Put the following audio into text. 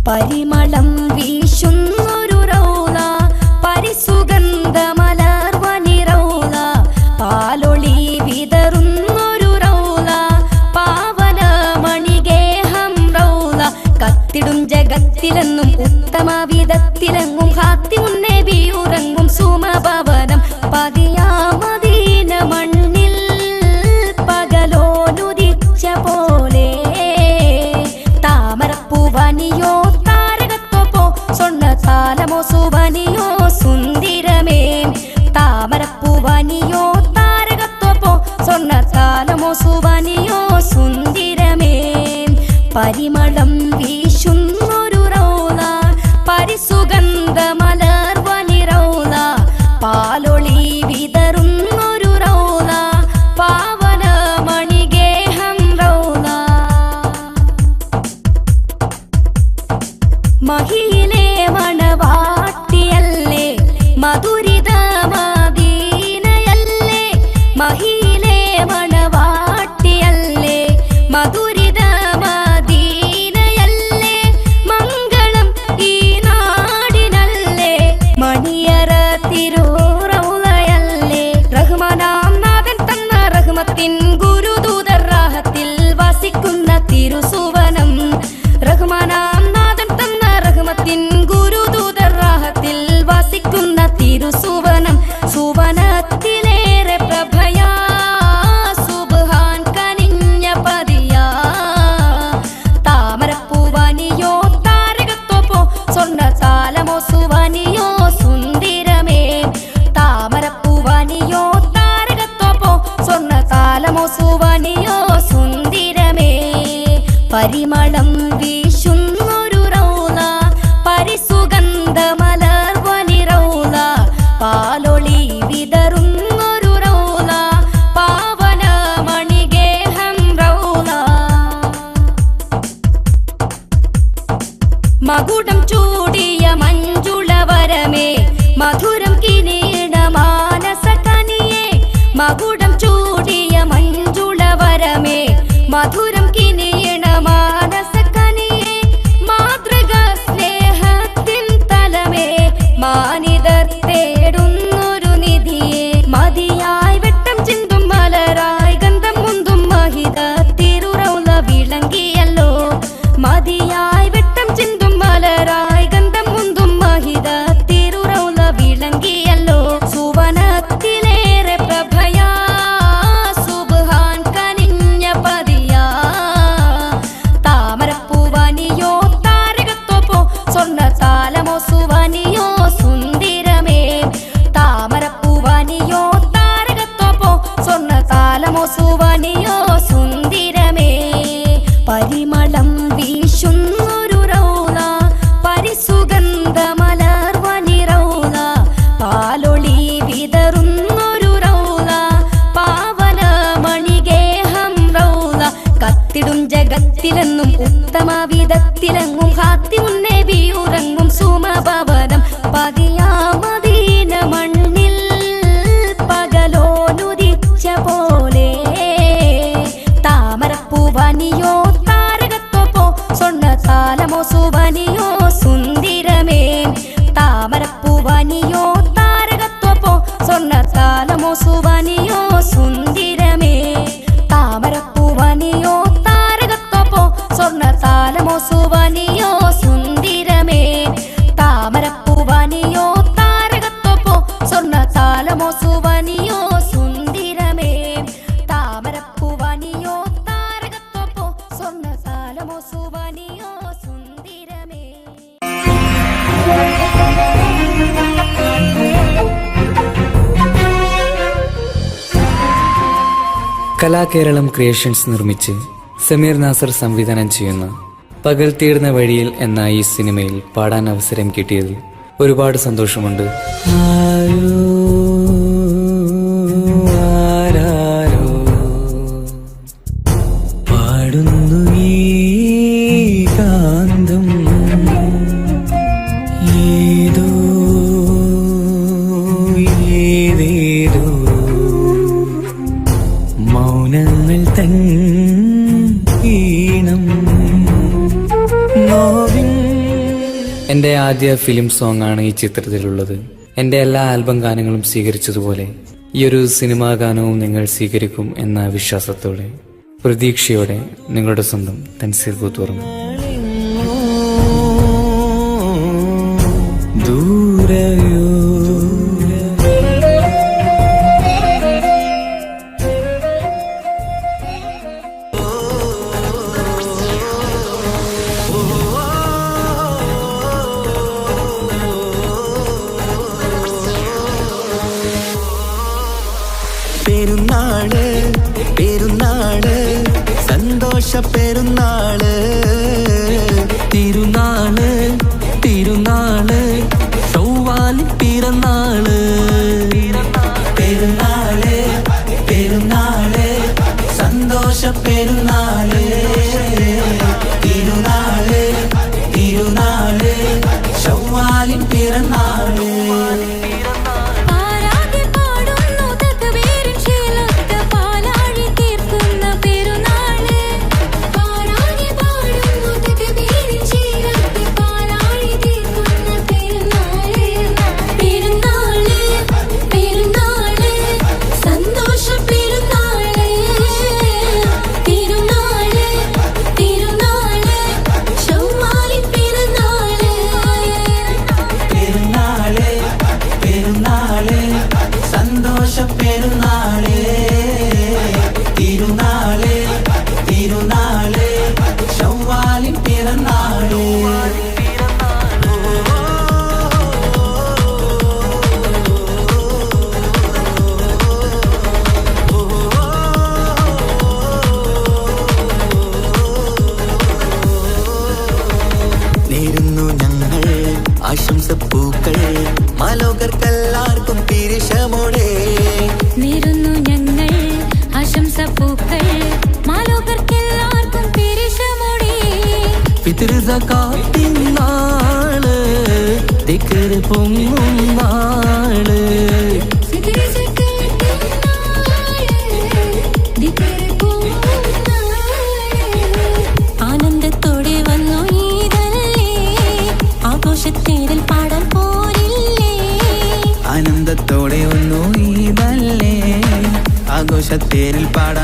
പരിമളം വീശുന്നൊരു റൗള പരിസുഗന്ധമലർവനി റൗള പാലൊളി വിതറുന്നൊരു റൗള പാവനമണിഗേഹം റൗള കത്തിടും ജഗത്തിലെന്നും ഉത്തമ വിധത്തിലെങ്ങും ഹാത്തിമുന്നേ ബിയുറങ്ങും സുമഭവനം പതിയാമദീന മണ്ണിൽ പകലോനുദിച്ച പോലെ താമരപ്പൂവനിയോ താരകത്വപ്പോ സ്വർണ്ണ താലമോ സുവനിയോ സുന്ദരമേ താമരപ്പൂവനിയോ താരകത്വപ്പോ സ്വർണ്ണ താലമോ സുവനിയോ സുന്ദരമേ പരിമളം വീശുന്നൊരു റൗള പരിസുഗന്ധമലർവനി റൗള പാലൊളി വിതറുന്നൊരു റൗള പാവനമണിഗേഹം റൗള മഹിയിലെ മണവാട്ടിയല്ലേ മധുരിത മദീനയല്ലേ മഹിയിലെ മണവാട്ടിയല്ലേ മധുരിത മദീനയല്ലേ മംഗളം ഈ നാടിനല്ലേ മണിയറ തിരുറൗളയല്ലേ റഹ്മാനാം നാഥൻ തന്ന റഹ്മത്തിൻ ഗുരുദൂതർ റാഹത്തിൽ വസിക്കുന്ന തിരുസുവനം റഹ്മാനാം നാഥൻ തന്ന റഹ്മത്തിൻ ഗുരുദൂതർ റാഹത്തിൽ വസിക്കുന്ന തിരുസുവനം സുവനത്തിലേറെ പ്രഭയാ സുബ്ഹാൻ കനിഞ്ഞ പതിയാ താമരപ്പൂവനിയോ താരകത്വപ്പോ സ്വർണ്ണ താലമോ സുവനിയോ സുന്ദരമേ താമരപ്പൂവനിയോ താരകത്വപ്പോ സ്വർണ്ണ താലമോ സുവനിയോ സുന്ദരമേ പരിമളം വീശുന്നൊരു റൗള പരിസുഗന്ധമലർവനി റൗള പാലൊളി വിതറുന്നൊരു റൗള പാവനമണിഗേഹം റൗള മകുടം ചൂടിയ മഞ്ജുളവരമേ മധുരം കിരീട മാനസകനിയേ മകുടം ചൂടിയ മഞ്ജുളവരമേ മധുരം കിരീട മാനസകനിയേ മാതൃക സ്നേഹത്തിൻ തലമേ മാനിതർ തേടുന്നൊരു നിധിയെ മതിയായി വെട്ടം ചിന്തും മലരായി ഗന്ധം മുന്തും മഹിത തിരുറൗള വിളങ്ങിയല്ലോ മതിയായി വെട്ടം ചിന്തും മലരായി ഗന്ധം മുന്തും മഹിത തിരുറൗള വിളങ്ങിയല്ലോ സുവനത്തിലേറെ പ്രഭയാ സുബ്ഹാൻ കനിഞ്ഞ പതിയാ താമരപ്പൂവനിയോ താരകത്വപ്പോ സ്വർണ്ണ താലമോ സുവനിയോ സുന്ദരമേ താമരപ്പൂവനിയോ താരകത്വപ്പോ സ്വർണ്ണ താലമോ സുവനിയോ സുന്ദരമേ പരിമളം വീശുന്നൊരു റൗള പരിസുഗന്ധമലർവനി റൗള പാലൊളി വിതറുന്നൊരു റൗള പാവനമണിഗേഹം റൗള കത്തിടും ജഗത്തിലെന്നും ഉത്തമ വിധത്തിലെങ്ങും ഹാത്തിമുന്നേ ബിയുറങ്ങും സുമഭവനം പതിയാമദീന മണ്ണിൽ പകലോനുദിച്ച പോലെ താമരപ്പൂവനിയോ താരകത്വപ്പോ സ്വർണ്ണ താലമോ സുവനിയോ സുന്ദരമേ താമരപ്പൂവനിയോ താരകത്വപ്പോ സ്വർണ്ണ താലമോ സുവനിയോ സുന്ദരമേ താമരപ്പൂവനിയോ താരകത്വപ്പോ സ്വർണ്ണ താലമോ സുവനിയോ സുന്ദരമേ താമരപ്പൂവനിയോ താരകത്വപ്പോ സ്വർണ്ണ താലമോ സുവനിയോ സുന്ദരമേ താമരപ്പൂവനിയോ താരകത്വപ്പോ സ്വർണ്ണ താലമോ സുവനിയോ സുന്ദരമേ കലാകേരളം ക്രിയേഷൻസ് നിർമ്മിച്ച് സമീർ നാസർ സംവിധാനം ചെയ്യുന്ന പകൽ തീർന്ന വഴിയിൽ എന്ന ഈ സിനിമയിൽ പാടാൻ അവസരം കിട്ടിയതിൽ ഒരുപാട് സന്തോഷമുണ്ട്. പാടുന്നു ഈ കാന്തം ഏതോ ഏതേതോ മൗനങ്ങൾ തൻ ഈണം നോവിൻ എൻ്റെ ആദ്യ ഫിലിം സോങ് ആണ് ഈ ചിത്രത്തിലുള്ളത്. എൻ്റെ എല്ലാ ആൽബം ഗാനങ്ങളും സ്വീകരിച്ചതുപോലെ ഈ ഒരു സിനിമാ ഗാനവും നിങ്ങൾ സ്വീകരിക്കും എന്ന വിശ്വാസത്തോടെ, പ്രതീക്ഷയോടെ നിങ്ങളുടെ സ്വന്തം തൻസീർ കൂത്തുപറമ്പ്. ദൂരയോ പെരുന്നാള് പെരുന്നാള് സന്തോഷ പെരുന്നാള് തിരുനാള് തിരുനാള് ചൊവ്വാലിൻ പിറന്നാള് പെരുന്നാള് പെരുന്നാള് സന്തോഷ പെരുന്നാള് തിരുനാള് തിരുനാള് ചൊവ്വാലിൻ പിറന്നാള്. ആശംസപ്പൂക്കൾ മാലോകർക്കെല്ലാവർക്കും പിരിശമോടെ നേരുന്നു ഞങ്ങൾ ആശംസപ്പൂക്കൾ മാലോകർക്കെല്ലാവർക്കും പിരിശമോടെ. ഫിത്ർ സകാത്തിൻ നാള് ദിക്ർ പൊങ്ങും നാള് ആനന്ദത്തോടെ വന്നു ഈദല്ലേ, ആഘോഷത്തേരിൽ പാടാൻ പോരില്ലേ. ആനന്ദത്തോടെ ഒന്നു ഈദല്ലേ, ആഘോഷത്തേരിൽ പാടാൻ